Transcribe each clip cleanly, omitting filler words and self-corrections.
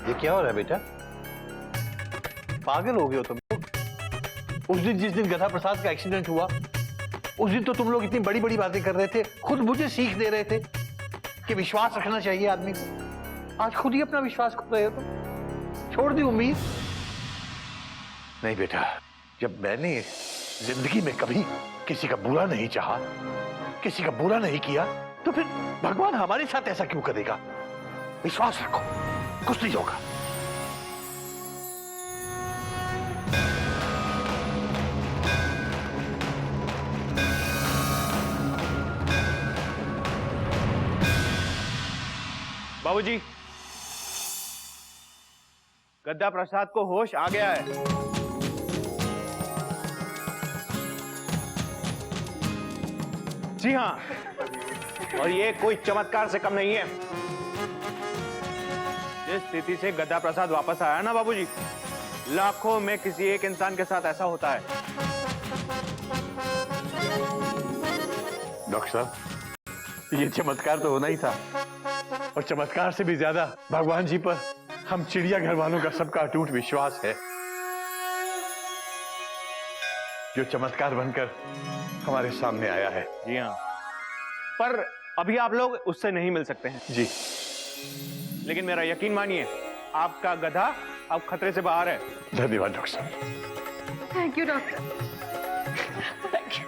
ये क्या हो रहा है बेटा? पागल हो गए हो तुम लोग? उस दिन जिस दिन गधा प्रसाद का एक्सीडेंट हुआ, उस दिन तो तुम लोग इतनी बड़ी बड़ी बातें कर रहे थे, खुद मुझे सीख दे रहे थे कि विश्वास रखना चाहिए आदमी को। आज खुद ही अपना विश्वास खो रहे हो तुम। छोड़ दी उम्मीद। नहीं बेटा, जब मैंने जिंदगी में कभी किसी का बुरा नहीं चाहा, किसी का बुरा नहीं किया, तो फिर भगवान हमारे साथ ऐसा क्यों करेगा? विश्वास रखो, कुछ नहीं होगा। बाबूजी, गद्दा प्रसाद को होश आ गया है। जी हाँ, और ये कोई चमत्कार से कम नहीं है। जिस स्थिति से गद्दा प्रसाद वापस आया ना बाबूजी, लाखों में किसी एक इंसान के साथ ऐसा होता है। डॉक्टर साहब, ये चमत्कार तो होना ही था, और चमत्कार से भी ज्यादा भगवान जी पर हम चिड़ियाघर वालों का सबका अटूट विश्वास है, जो चमत्कार बनकर हमारे सामने आया है। जी हाँ, पर अभी आप लोग उससे नहीं मिल सकते हैं जी, लेकिन मेरा यकीन मानिए, आपका गधा अब खतरे से बाहर है। धन्यवाद डॉक्टर साहब। Thank you doctor.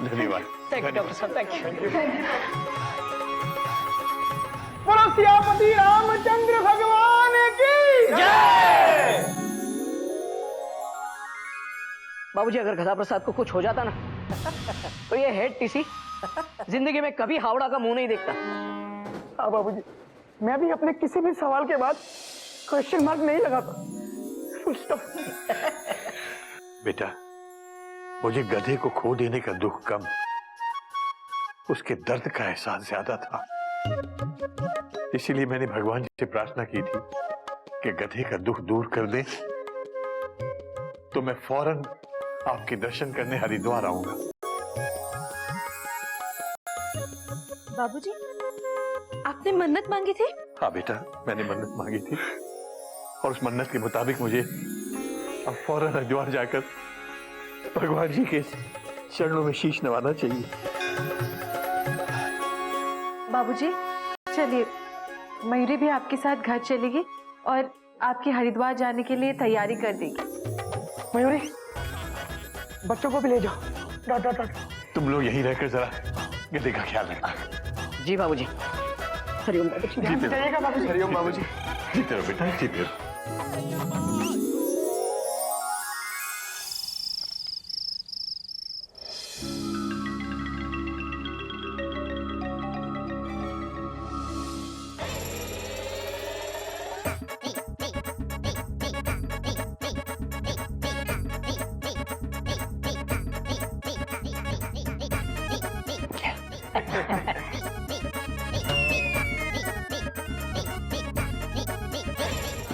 धन्यवाद। थैंक यू डॉक्टर साहब, थैंक यू। बोलो सियापति रामचंद्र भगवान की जय। बाबूजी, अगर गधा प्रसाद को कुछ हो जाता ना तो ये हेड टीसी जिंदगी में कभी हावड़ा का मुंह नहीं देखता। हाँ बाबूजी, मैं भी अपने किसी भी सवाल के बाद क्वेश्चन मार्क नहीं लगाता। Full stop. बेटा, मुझे गधे को खो देने का दुख कम, उसके दर्द का एहसास ज्यादा था। इसीलिए मैंने भगवान जी से प्रार्थना की थी कि गधे का दुख दूर कर दे, तो मैं फौरन आपके दर्शन करने हरिद्वार आऊंगा। बाबूजी, आपने मन्नत मांगी थी? हाँ बेटा, मैंने मन्नत मांगी थी, और उस मन्नत के मुताबिक मुझे अब फौरन हरिद्वार जाकर भगवान जी के चरणों में शीश नवाना चाहिए। बाबूजी, चलिए, मयूरी भी आपके साथ घर चलेगी और आपके हरिद्वार जाने के लिए तैयारी कर देगी। मयूरी, बच्चों को भी ले जाओ। Dot dot dot. तुम लोग यहीं रहकर जरा गधे का ख्याल रखना। जी बाबूजी। हरिओम बाबूजी। जीते जाइएगा बाबूजी। हरिओम बाबूजी। जीते रहो बेटा, जीते रहो।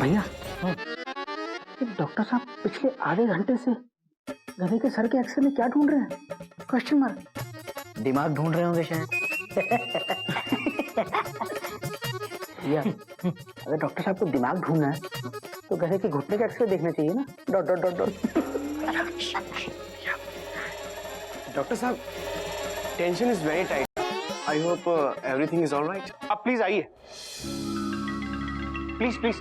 भैया, डॉक्टर साहब पिछले आधे घंटे से गधे के सर के एक्सरे में क्या ढूंढ रहे हैं? Question mark. दिमाग ढूंढ रहे होंगे शायद। भैया, अगर डॉक्टर साहब को दिमाग ढूंढना है तो गधे के घुटने का एक्सरे देखना चाहिए ना। Dot dot dot dot. Doctor साहब, tension is very tight. I hope everything is alright. आप प्लीज आइए, प्लीज प्लीज।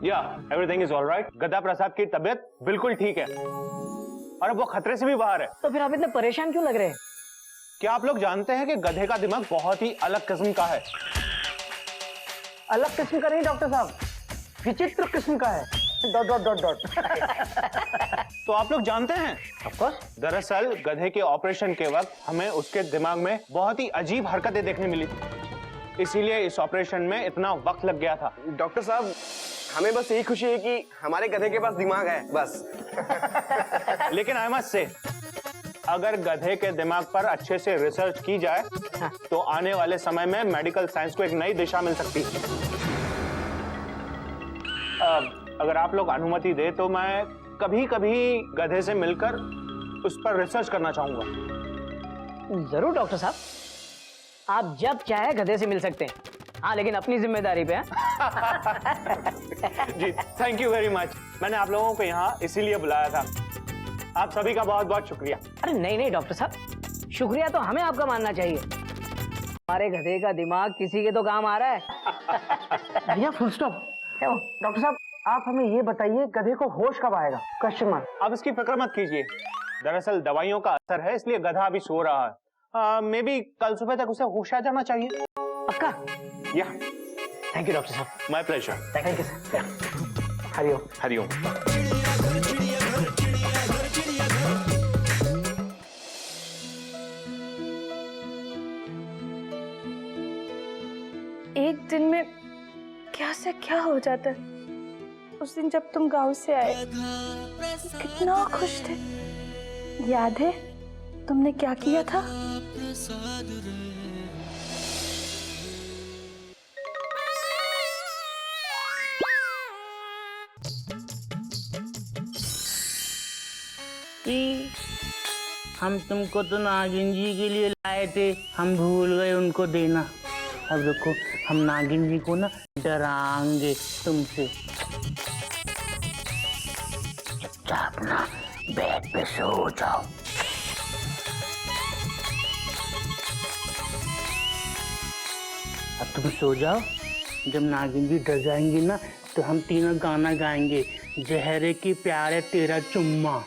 या everything is alright. Gadda Prasad की तबीयत बिल्कुल ठीक है और अब वो खतरे से भी बाहर है। तो फिर आप इतने परेशान क्यों लग रहे हैं? क्या आप लोग जानते हैं कि गधे का दिमाग बहुत ही अलग किस्म का है? अलग किस्म का नहीं डॉक्टर साहब, विचित्र किस्म का है। Dot dot dot dot. तो आप लोग जानते हैं, ऑफ कोर्स। दरअसल गधे के ऑपरेशन के वक्त हमें उसके दिमाग में बहुत ही अजीब हरकतें देखने मिली थी, इसीलिए इस ऑपरेशन में इतना वक्त लग गया था। डॉक्टर साहब, हमें बस यही खुशी है कि हमारे गधे के पास दिमाग है, बस। लेकिन आई मस्ट से, अगर गधे के दिमाग पर अच्छे से रिसर्च की जाए तो आने वाले समय में मेडिकल साइंस को एक नई दिशा मिल सकती है। अगर आप लोग अनुमति दे तो मैं कभी कभी गधे से मिलकर उस पर रिसर्च करना चाहूंगा। जरूर डॉक्टर साहब, आप जब चाहे गधे से मिल सकते हैं। हाँ लेकिन अपनी जिम्मेदारी पे। जी थैंक यू वेरी मच। मैंने आप लोगों को यहाँ इसीलिए बुलाया था। आप सभी का बहुत बहुत शुक्रिया। अरे नहीं नहीं डॉक्टर साहब, शुक्रिया तो हमें आपका मानना चाहिए। हमारे गधे का दिमाग किसी के तो काम आ रहा है। भैया फुल स्टॉप। डॉक्टर साहब आप हमें ये बताइए गधे को होश कब आएगा? Question mark. आप इसकी फिक्र मत कीजिए। दरअसल दवाइयों का असर है, इसलिए गधा अभी सो रहा है। मे बी कल सुबह तक उसे होश आ जाना चाहिए। पक्का? या थैंक यू डॉक्टर साहब। My pleasure. Thank you sir. Hariom. Hariom. एक दिन में क्या से क्या हो जाता है। उस दिन जब तुम गांव से आए कितना खुश थे, याद है तुमने क्या किया था? हम तुमको तो नागिन जी के लिए लाए थे, हम भूल गए उनको देना। अब देखो हम नागिन जी को ना डराएंगे तुमसे। चुपचाप ना बेड पे सो जाओ। अब तुम सो जाओ। जब नागिन जी डर जाएंगी ना तो हम तीनों गाना गाएंगे, जहरे की प्यारे तेरा चुम्मा।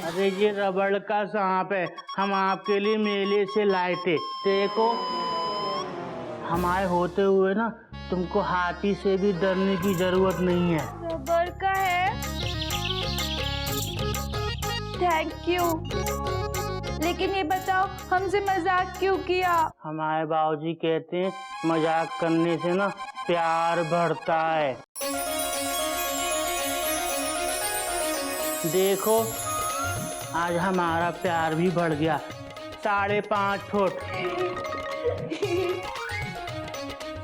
अरे ये रबड़ का सांप है, हम आपके लिए मेले से लाए थे। देखो हमारे होते हुए ना तुमको हाथी से भी डरने की जरूरत नहीं है। रबर का है। Thank you. लेकिन ये बताओ हमसे मजाक क्यों किया? हमारे बाबूजी कहते हैं मजाक करने से ना प्यार बढ़ता है। देखो आज हमारा प्यार भी बढ़ गया, 5.5 फुट।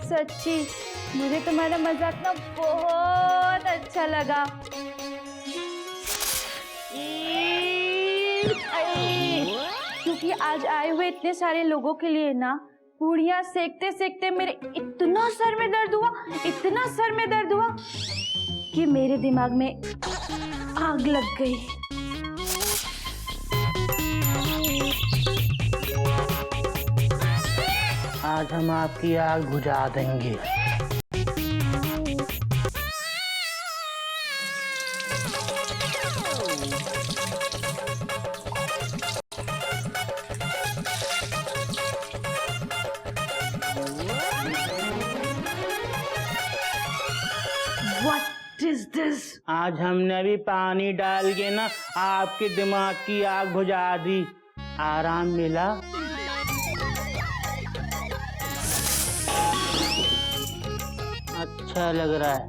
सच्ची मुझे तुम्हारा मजाक ना बहुत अच्छा लगा। क्योंकि आज आए हुए इतने सारे लोगों के लिए ना पूड़ियाँ सेकते सेकते मेरे इतना सर में दर्द हुआ, इतना सर में दर्द हुआ कि मेरे दिमाग में आग लग गई। आज हम आपकी आग बुझा देंगे। What is this? आज हमने भी पानी डाल के ना आपके दिमाग की आग बुझा दी। आराम मिला? अच्छा लग रहा है।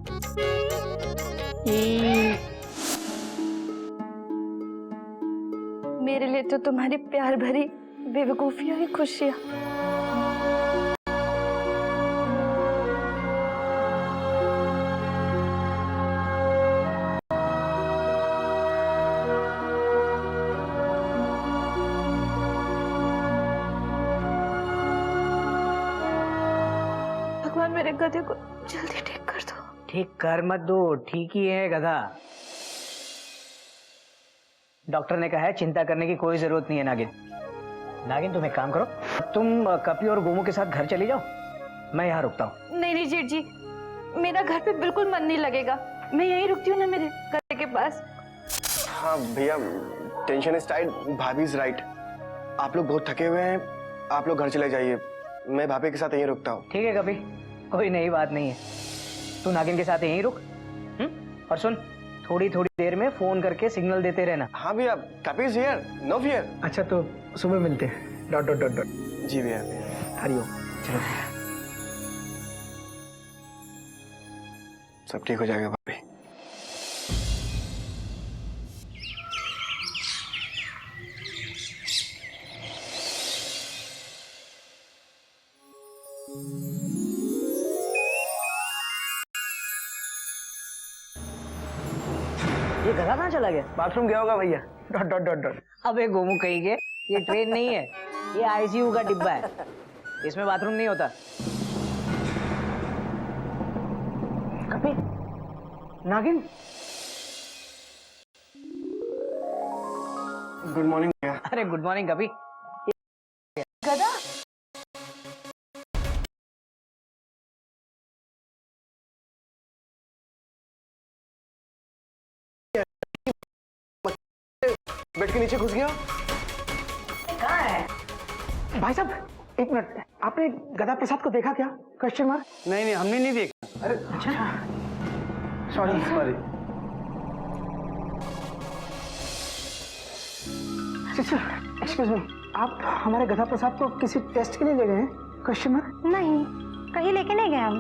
मेरे लिए तो तुम्हारी प्यार भरी बेवकूफियां ही खुशियां। भगवान मेरे गधे को जल्दी ठीक कर दो। ठीक कर मत दो, ठीक ही है गधा। डॉक्टर ने कहा है चिंता करने की कोई जरूरत नहीं है। नागिन नागिन तुम एक काम करो, तुम कपी और गोमू के साथ घर चली जाओ, मैं यहाँ रुकता हूँ। नहीं नहीं जेठ जी, मेरा घर पे बिल्कुल मन नहीं लगेगा। मैं यहीं रुकती हूँ ना मेरे गधे के पास। हाँ भैया, टेंशन इज टाइट, भाभी इज राइट। आप लोग बहुत थके हुए हैं, आप लोग घर चले जाइए, मैं भाभी के साथ यहीं रुकता हूँ। ठीक है कपी, कोई नई बात नहीं है, तू नागिन के साथ यहीं रुक। और सुन, थोड़ी थोड़ी देर में फोन करके सिग्नल देते रहना। हाँ भैया, कपी इज हियर, नो फियर। अच्छा तो सुबह मिलते हैं। Dot dot dot dot. जी भैया। हरिओम। चलो सब ठीक हो जाएगा भाभी। ये गधा कहाँ चला गया? बाथरूम गया होगा भैया। Dot dot dot dot. अबे गोमू कहीं के, ये ट्रेन नहीं है, ये आईसीयू का डिब्बा है, इसमें बाथरूम नहीं होता। कपी, नागिन। गुड मॉर्निंग भैया। अरे गुड मॉर्निंग कपी। गधा बेड के नीचे घुस गया। कहाँ है? भाई साहब एक मिनट, आपने गधा प्रसाद को देखा क्या? Question mark. नहीं हमने नहीं देखा। अरे अच्छा, सॉरी। एक्सक्यूज मी, आप हमारे गधा प्रसाद को किसी टेस्ट के लिए ले गए हैं? Question mark. नहीं, कहीं लेके नहीं गए हम।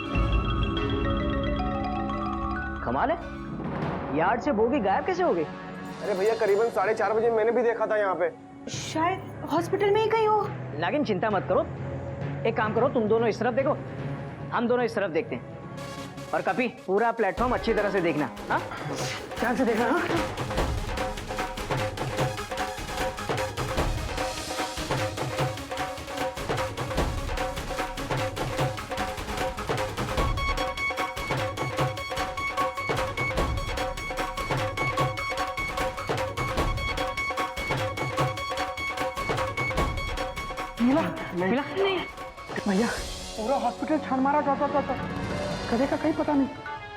कमाल है, यार्ड से बोगी गायब कैसे हो गई? अरे भैया करीबन 4:30 बजे मैंने भी देखा था यहाँ पे। शायद हॉस्पिटल में ही कहीं हो। नागिन चिंता मत करो, एक काम करो, तुम दोनों इस तरफ देखो, हम दोनों इस तरफ देखते हैं, और कभी पूरा प्लेटफॉर्म अच्छी तरह से देखना। हाँ ध्यान से देखना। हाँ? मिला मिला नहीं भैया, पूरा हॉस्पिटल छान मारा जाता गधे का कहीं पता नहीं।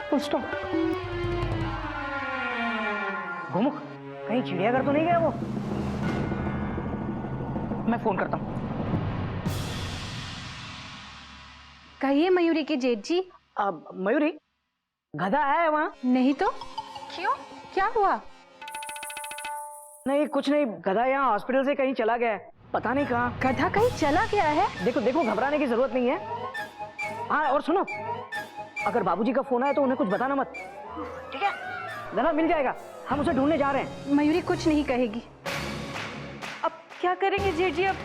Full stop. घुमुक, कहीं चिड़ियाघर तो नहीं गया वो? मैं फोन करता हूँ। कहिए मयूरी के जेठ जी। अब मयूरी, गधा है वहाँ? नहीं तो क्यों, क्या हुआ? नहीं कुछ नहीं, गधा यहाँ हॉस्पिटल से कहीं चला गया है, पता नहीं कहाँ। गधा कहीं चला गया है? देखो देखो, घबराने की जरूरत नहीं है। हाँ और सुनो, अगर बाबूजी का फोन आए तो उन्हें कुछ बताना मत, ठीक है? गधा मिल जाएगा, हम उसे ढूंढने जा रहे हैं। मयूरी कुछ नहीं कहेगी। अब क्या करेंगे जेठ जी? अब